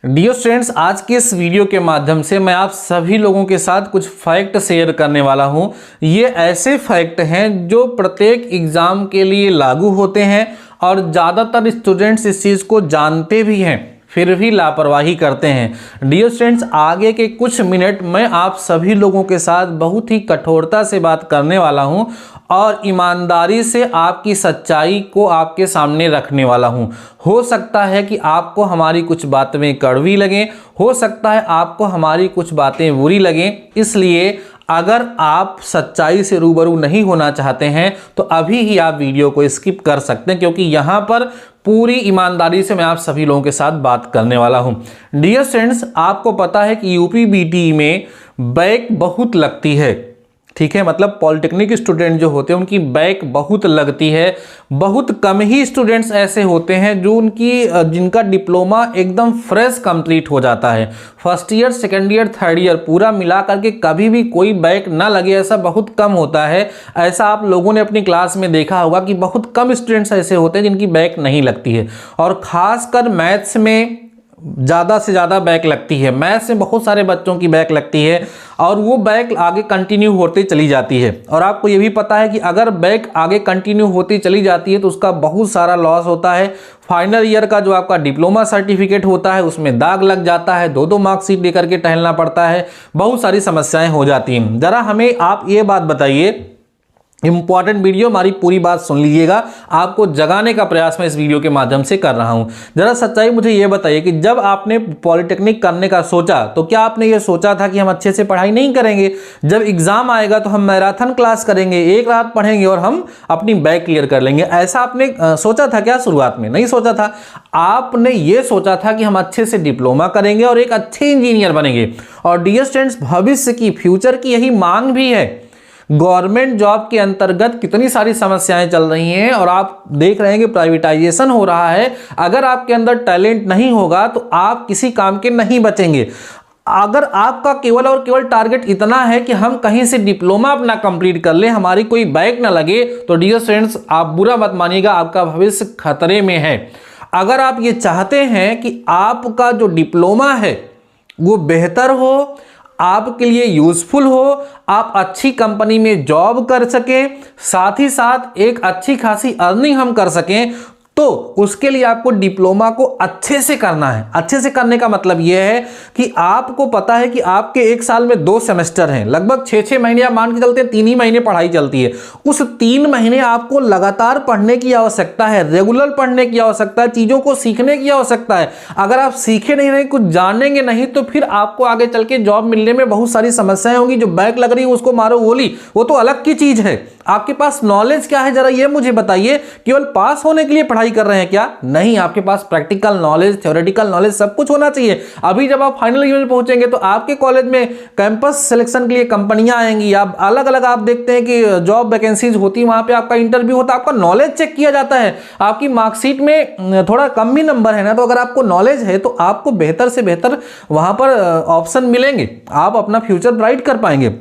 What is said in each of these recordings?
Dear students, आज के इस वीडियो के माध्यम से मैं आप सभी लोगों के साथ कुछ फैक्ट शेयर करने वाला हूं। ये ऐसे फैक्ट हैं जो प्रत्येक एग्जाम के लिए लागू होते हैं और ज़्यादातर स्टूडेंट्स इस चीज़ को जानते भी हैं, फिर भी लापरवाही करते हैं। डियर स्टूडेंट्स, आगे के कुछ मिनट मैं आप सभी लोगों के साथ बहुत ही कठोरता से बात करने वाला हूं और ईमानदारी से आपकी सच्चाई को आपके सामने रखने वाला हूं। हो सकता है कि आपको हमारी कुछ बातें कड़वी लगें, हो सकता है आपको हमारी कुछ बातें बुरी लगें, इसलिए अगर आप सच्चाई से रूबरू नहीं होना चाहते हैं तो अभी ही आप वीडियो को स्किप कर सकते हैं, क्योंकि यहाँ पर पूरी ईमानदारी से मैं आप सभी लोगों के साथ बात करने वाला हूं। डियर फ्रेंड्स, आपको पता है कि यूपीबीटी में बैक बहुत लगती है, ठीक है। मतलब पॉलिटेक्निक स्टूडेंट जो होते हैं उनकी बैक बहुत लगती है। बहुत कम ही स्टूडेंट्स ऐसे होते हैं जो जिनका डिप्लोमा एकदम फ्रेश कंप्लीट हो जाता है। First year, second year, third year पूरा मिला करके कभी भी कोई बैक ना लगे, ऐसा बहुत कम होता है। ऐसा आप लोगों ने अपनी क्लास में देखा होगा कि बहुत कम स्टूडेंट्स ऐसे होते हैं जिनकी बैक नहीं लगती है। और खासकर मैथ्स में ज़्यादा से ज़्यादा बैक लगती है। मैथ्स में बहुत सारे बच्चों की बैक लगती है और वो बैक आगे कंटिन्यू होती चली जाती है। और आपको ये भी पता है कि अगर बैक आगे कंटिन्यू होती चली जाती है तो उसका बहुत सारा लॉस होता है। फाइनल ईयर का जो आपका डिप्लोमा सर्टिफिकेट होता है उसमें दाग लग जाता है, दो मार्कशीट लेकर के टहलना पड़ता है, बहुत सारी समस्याएं हो जाती हैं। ज़रा हमें आप ये बात बताइए, इंपॉर्टेंट वीडियो, हमारी पूरी बात सुन लीजिएगा, आपको जगाने का प्रयास मैं इस वीडियो के माध्यम से कर रहा हूं। जरा सच्चाई मुझे यह बताइए कि जब आपने पॉलिटेक्निक करने का सोचा तो क्या आपने ये सोचा था कि हम अच्छे से पढ़ाई नहीं करेंगे, जब एग्जाम आएगा तो हम मैराथन क्लास करेंगे, एक रात पढ़ेंगे और हम अपनी बैक क्लियर कर लेंगे? ऐसा आपने सोचा था क्या? शुरुआत में नहीं सोचा था। आपने ये सोचा था कि हम अच्छे से डिप्लोमा करेंगे और एक अच्छे इंजीनियर बनेंगे। और डियर स्टूडेंट्स, भविष्य की, फ्यूचर की यही मांग भी है। गवर्नमेंट जॉब के अंतर्गत कितनी सारी समस्याएं चल रही हैं और आप देख रहे हैं कि प्राइवेटाइजेशन हो रहा है। अगर आपके अंदर टैलेंट नहीं होगा तो आप किसी काम के नहीं बचेंगे। अगर आपका केवल और केवल टारगेट इतना है कि हम कहीं से डिप्लोमा अपना कंप्लीट कर लें, हमारी कोई बैक ना लगे, तो डियर फ्रेंड्स आप बुरा मत मानिएगा, आपका भविष्य खतरे में है। अगर आप ये चाहते हैं कि आपका जो डिप्लोमा है वो बेहतर हो, आपके लिए यूजफुल हो, आप अच्छी कंपनी में जॉब कर सकें, साथ ही साथ एक अच्छी खासी अर्निंग हम कर सकें, तो उसके लिए आपको डिप्लोमा को अच्छे से करना है। अच्छे से करने का मतलब यह है कि आपको पता है कि आपके एक साल में 2 सेमेस्टर हैं, लगभग 6-6 महीने आप मान के चलते हैं, 3 ही महीने पढ़ाई चलती है। उस 3 महीने आपको लगातार पढ़ने की आवश्यकता है, रेगुलर पढ़ने की आवश्यकता है, चीज़ों को सीखने की आवश्यकता है। अगर आप सीखे नहीं रहे, कुछ जानेंगे नहीं, तो फिर आपको आगे चल के जॉब मिलने में बहुत सारी समस्याएं होंगी। जो बैक लग रही है उसको मारो गोली, वो तो अलग की चीज़ है। आपके पास नॉलेज क्या है, जरा ये मुझे बताइए। केवल पास होने के लिए पढ़ाई कर रहे हैं क्या? नहीं, आपके पास प्रैक्टिकल नॉलेज, थ्योरेटिकल नॉलेज सब कुछ होना चाहिए। अभी जब आप फाइनल ईयर में पहुंचेंगे तो आपके कॉलेज में कैंपस सिलेक्शन के लिए कंपनियां आएंगी, आप अलग अलग आप देखते हैं कि जॉब वैकेंसीज होती है, वहां पे आपका इंटरव्यू होता है, आपका नॉलेज चेक किया जाता है। आपकी मार्कशीट में थोड़ा कम भी नंबर है ना, तो अगर आपको नॉलेज है तो आपको बेहतर से बेहतर वहां पर ऑप्शन मिलेंगे, आप अपना फ्यूचर ब्राइट कर पाएंगे।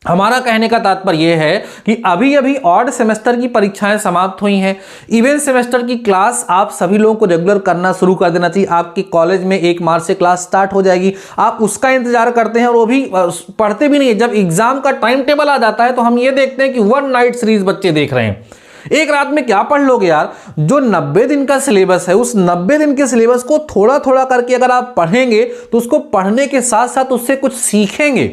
हमारा कहने का तात्पर्य यह है कि अभी अभी ऑड सेमेस्टर की परीक्षाएं समाप्त हुई हैं। इवन सेमेस्टर की क्लास आप सभी लोगों को रेगुलर करना शुरू कर देना चाहिए। आपके कॉलेज में 1 मार्च से क्लास स्टार्ट हो जाएगी, आप उसका इंतजार करते हैं और वो भी पढ़ते भी नहीं है। जब एग्जाम का टाइम टेबल आ जाता है तो हम ये देखते हैं कि 1 नाइट सीरीज बच्चे देख रहे हैं। एक रात में क्या पढ़ लोगे यार? जो 90 दिन का सिलेबस है, उस 90 दिन के सिलेबस को थोड़ा थोड़ा करके अगर आप पढ़ेंगे तो उसको पढ़ने के साथ साथ उससे कुछ सीखेंगे।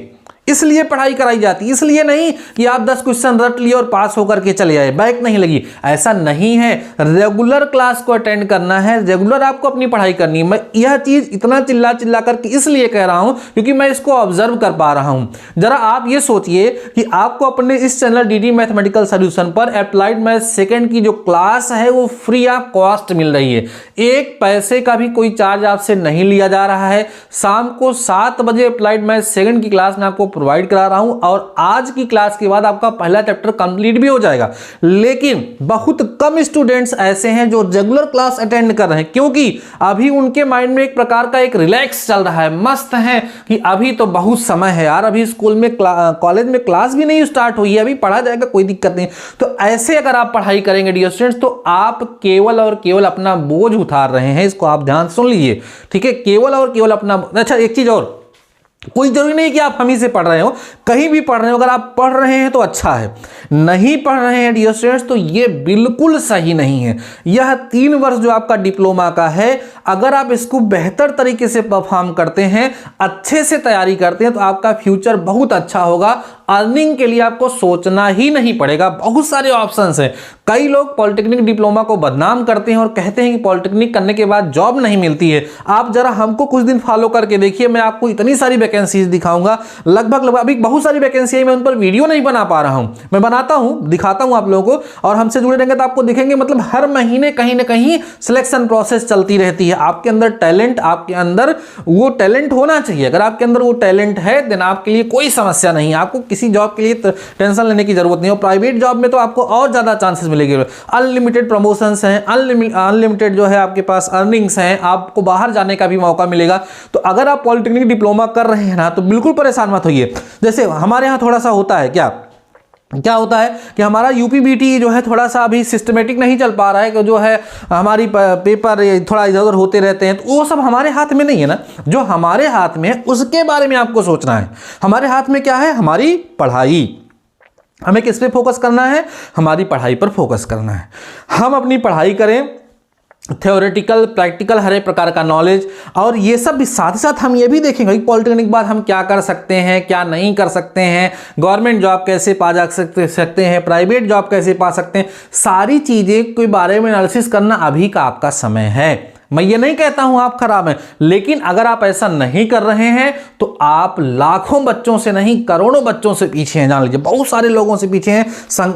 इसलिए पढ़ाई कराई जाती है, इसलिए नहीं कि आप 10 क्वेश्चन रट लिए और पास होकर के चले आए, बैक नहीं लगी, ऐसा नहीं है। रेगुलर क्लास को अटेंड करना है, रेगुलर आपको अपनी पढ़ाई करनी है। मैं यह चीज इतना चिल्ला चिल्ला करके इसलिए कह रहा हूं क्योंकि मैं इसको ऑब्जर्व कर पा रहा हूं। जरा आप ये सोचिए कि आपको अपने इस चैनल डीडी मैथमेटिकल सॉल्यूशन पर अप्लाइड मैथ सेकंड की जो क्लास है वो फ्री ऑफ कॉस्ट मिल रही है। 1 पैसे का भी कोई चार्ज आपसे नहीं लिया जा रहा है। शाम को 7 बजे अप्लाइड मैथ सेकंड की क्लास में आपको प्रोवाइड करा रहा हूं और आज की क्लास के बाद आपका पहला चैप्टर कंप्लीट भी हो जाएगा। लेकिन बहुत कम स्टूडेंट्स ऐसे हैं जो रेगुलर क्लास अटेंड कर रहे हैं, क्योंकि अभी उनके माइंड में एक प्रकार का एक रिलैक्स चल रहा है, मस्त है कि अभी तो बहुत समय है यार, अभी स्कूल में कॉलेज में क्लास भी नहीं स्टार्ट हुई है, अभी पढ़ा जाएगा, कोई दिक्कत नहीं। तो ऐसे अगर आप पढ़ाई करेंगे डियर स्टूडेंट्स तो आप केवल और केवल अपना बोझ उतार रहे हैं। इसको आप ध्यान सुन लीजिए, ठीक है, केवल और केवल अपना। अच्छा एक चीज और, कोई जरूरी नहीं कि आप हम ही से पढ़ रहे हो, कहीं भी पढ़ रहे हो, अगर आप पढ़ रहे हैं तो अच्छा है, नहीं पढ़ रहे हैं डियर स्टूडेंट्स तो ये बिल्कुल सही नहीं है। यह 3 वर्ष जो आपका डिप्लोमा का है, अगर आप इसको बेहतर तरीके से परफॉर्म करते हैं, अच्छे से तैयारी करते हैं तो आपका फ्यूचर बहुत अच्छा होगा। अर्निंग के लिए आपको सोचना ही नहीं पड़ेगा, बहुत सारे ऑप्शंस हैं। कई लोग पॉलिटेक्निक डिप्लोमा को बदनाम करते हैं और कहते हैं कि पॉलिटेक्निक करने के बाद जॉब नहीं मिलती है। आप जरा हमको कुछ दिन फॉलो करके देखिए, मैं आपको इतनी सारी वैकेंसीज दिखाऊंगा, लगभग अभी बहुत सारी वैकेंसी है, मैं उन पर वीडियो नहीं बना पा रहा हूं, मैं बनाता हूं, दिखाता हूं आप लोगों को, और हमसे जुड़े रहेंगे तो आपको दिखेंगे, मतलब हर महीने कहीं ना कहीं सिलेक्शन प्रोसेस चलती रहती है। आपके अंदर टैलेंट, आपके अंदर वो टैलेंट होना चाहिए। अगर आपके अंदर वो टैलेंट है देन आपके लिए कोई समस्या नहीं है, आपको किसी जॉब के लिए टेंशन लेने की जरूरत नहीं है। और प्राइवेट जॉब में तो आपको और ज्यादा चांसेस मिलेंगे, अनलिमिटेड प्रमोशंस हैं, अनलिमिटेड जो है आपके पास अर्निंग्स हैं, आपको बाहर जाने का भी मौका मिलेगा। तो अगर आप पॉलिटेक्निक डिप्लोमा कर रहे हैं ना तो बिल्कुल परेशान मत होइए। जैसे हमारे यहाँ थोड़ा सा होता है, क्या होता है कि हमारा यूपीबीटी जो है थोड़ा सा अभी सिस्टमेटिक नहीं चल पा रहा है, कि जो है हमारी पेपर थोड़ा इधर उधर होते रहते हैं, तो वो सब हमारे हाथ में नहीं है ना। जो हमारे हाथ में है उसके बारे में आपको सोचना है। हमारे हाथ में क्या है? हमारी पढ़ाई। हमें किस पे फोकस करना है? हमारी पढ़ाई पर फोकस करना है। हम अपनी पढ़ाई करें, थ्योरेटिकल प्रैक्टिकल हर एक प्रकार का नॉलेज, और ये सब भी साथ ही साथ हम ये भी देखेंगे कि पॉलिटेक्निक के बाद हम क्या कर सकते हैं, क्या नहीं कर सकते हैं, गवर्नमेंट जॉब कैसे पा जा सकते हैं, प्राइवेट जॉब कैसे पा सकते हैं। सारी चीज़ें के बारे में एनालिसिस करना अभी का आपका समय है। मैं ये नहीं कहता हूं आप खराब हैं, लेकिन अगर आप ऐसा नहीं कर रहे हैं तो आप लाखों बच्चों से नहीं करोड़ों बच्चों से पीछे हैं। जान लीजिए, बहुत सारे लोगों से पीछे हैं।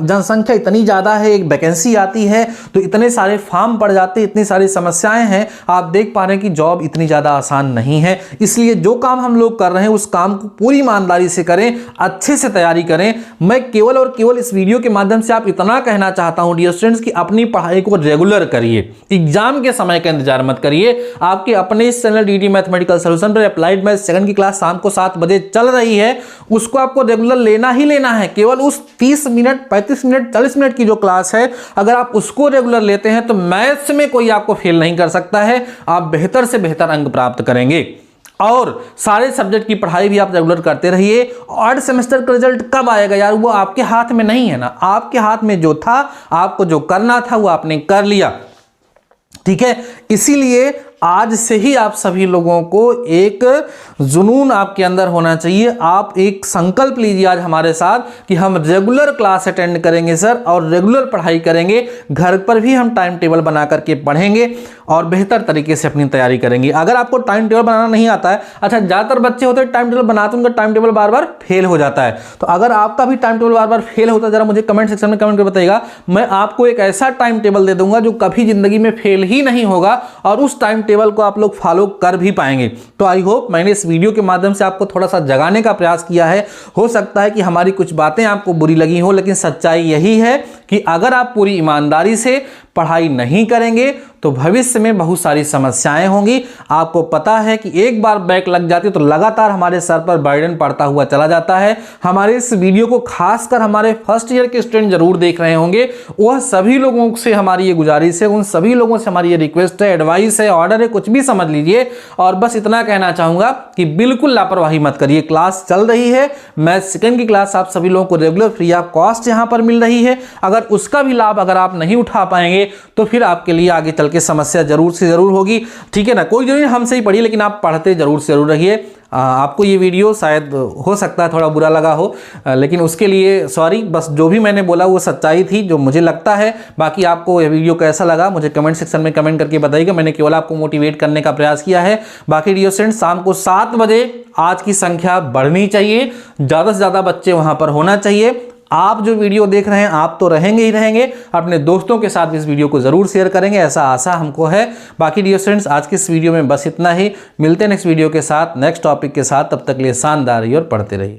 जनसंख्या इतनी ज़्यादा है, एक वैकेंसी आती है तो इतने सारे फॉर्म पड़ जाते हैं, इतनी सारी समस्याएं हैं। आप देख पा रहे हैं कि जॉब इतनी ज़्यादा आसान नहीं है। इसलिए जो काम हम लोग कर रहे हैं उस काम को पूरी ईमानदारी से करें, अच्छे से तैयारी करें। मैं केवल और केवल इस वीडियो के माध्यम से आप इतना कहना चाहता हूं डियर स्टूडेंट्स कि अपनी पढ़ाई को रेगुलर करिए, एग्जाम के समय का इंतजार मत करिए। आपके अपने इस चैनल डीडी मैथमेटिकल सॉल्यूशन पर अप्लाइड मैथ सेकंड की क्लास शाम को 7 बजे चल रही है, उसको आपको रेगुलर लेना ही लेना है। केवल उस 30 मिनट 35 मिनट 40 मिनट की जो क्लास है, अगर आप उसको रेगुलर लेते हैं तो मैथ्स में कोई आपको फेल नहीं कर सकता है। आप बेहतर से बेहतर अंक प्राप्त करेंगे। और सारे सब्जेक्ट की पढ़ाई भी आप रेगुलर करते रहिए। और सेमेस्टर का रिजल्ट कब आएगा यार, वो आपके हाथ में नहीं है ना। आपके हाथ में जो था, आपको जो करना था वो आपने कर लिया, ठीक है। इसीलिए आज से ही आप सभी लोगों को एक जुनून आपके अंदर होना चाहिए। आप एक संकल्प लीजिए आज हमारे साथ कि हम रेगुलर क्लास अटेंड करेंगे सर, और रेगुलर पढ़ाई करेंगे। घर पर भी हम टाइम टेबल बना करके पढ़ेंगे और बेहतर तरीके से अपनी तैयारी करेंगे। अगर आपको टाइम टेबल बनाना नहीं आता है, अच्छा ज़्यादातर बच्चे होते हैं टाइम टेबल बनाते हैं, उनका टाइम टेबल बार बार फेल हो जाता है। तो अगर आपका भी टाइम टेबल बार बार फेल होता है, जरा मुझे कमेंट सेक्शन में कमेंट कर बताइएगा। मैं आपको एक ऐसा टाइम टेबल दे दूंगा जो कभी जिंदगी में फेल ही नहीं होगा, और उस टाइम टेबल को आप लोग फॉलो कर भी पाएंगे। तो आई होप मैंने इस वीडियो के माध्यम से आपको थोड़ा सा जगाने का प्रयास किया है। हो सकता है कि हमारी कुछ बातें आपको बुरी लगी हो, लेकिन सच्चाई यही है कि अगर आप पूरी ईमानदारी से पढ़ाई नहीं करेंगे तो भविष्य में बहुत सारी समस्याएं होंगी। आपको पता है कि एक बार बैक लग जाती है तो लगातार हमारे सर पर बर्डन पड़ता हुआ चला जाता है। हमारे इस वीडियो को खासकर हमारे फर्स्ट ईयर के स्टूडेंट जरूर देख रहे होंगे। वह सभी लोगों से हमारी ये गुजारिश है, उन सभी लोगों से हमारी ये रिक्वेस्ट है, एडवाइस है, ऑर्डर है, कुछ भी समझ लीजिए। और बस इतना कहना चाहूंगा कि बिल्कुल लापरवाही मत करिए। क्लास चल रही है, मैथ सेकंड की क्लास आप सभी लोगों को रेगुलर फ्री ऑफ कॉस्ट यहां पर मिल रही है। अगर उसका भी लाभ अगर आप नहीं उठा पाएंगे तो फिर आपके लिए आगे चल के समस्या जरूर से जरूर होगी, ठीक है ना। कोई जरूरी हमसे ही पढ़िए, लेकिन आप पढ़ते जरूर से जरूर रहिए। आपको ये वीडियो शायद हो सकता है थोड़ा बुरा लगा हो, लेकिन उसके लिए सॉरी। बस जो भी मैंने बोला वो सच्चाई थी, जो मुझे लगता है। बाकी आपको ये वीडियो कैसा लगा मुझे कमेंट सेक्शन में कमेंट करके बताइएगा। मैंने केवल आपको मोटिवेट करने का प्रयास किया है। बाकी डियर स्टूडेंट्स, शाम को 7 बजे आज की संख्या बढ़नी चाहिए, ज़्यादा से ज़्यादा बच्चे वहाँ पर होना चाहिए। आप जो वीडियो देख रहे हैं आप तो रहेंगे ही रहेंगे, अपने दोस्तों के साथ इस वीडियो को जरूर शेयर करेंगे, ऐसा आशा हमको है। बाकी डियर स्टूडेंट्स, आज की इस वीडियो में बस इतना ही। मिलते हैं नेक्स्ट वीडियो के साथ, नेक्स्ट टॉपिक के साथ। तब तक के लिए शानदार रहिए और पढ़ते रहिए।